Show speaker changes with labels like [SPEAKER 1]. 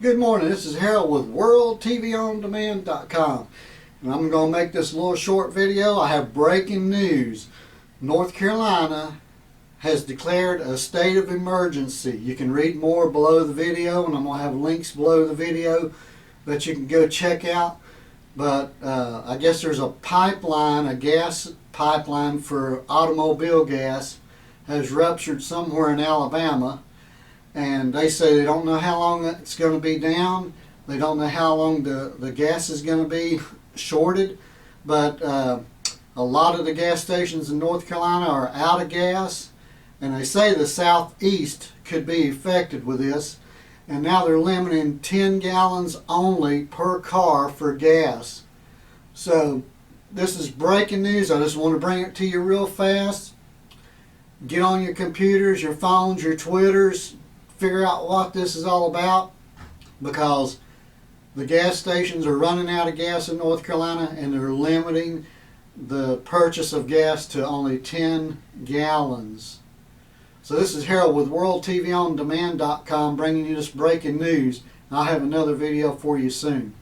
[SPEAKER 1] Good morning, this is Harold with WorldTVOnDemand.com, and I'm going to make this little short video. I have breaking news. North Carolina has declared a state of emergency. You can read more below the video, and I'm going to have links below the video that you can go check out. But I guess there's a pipeline, a gas pipeline for automobile gas has ruptured somewhere in Alabama. And they say they don't know how long it's going to be down. They don't know how long the gas is going to be shorted. But a lot of the gas stations in North Carolina are out of gas. And they say the southeast could be affected with this. And now they're limiting 10 gallons only per car for gas. So this is breaking news. I just want to bring it to you real fast. Get on your computers, your phones, your Twitters. Figure out what this is all about, because the gas stations are running out of gas in North Carolina and they're limiting the purchase of gas to only 10 gallons. So this is Harold with WorldTVOnDemand.com bringing you this breaking news. I'll have another video for you soon.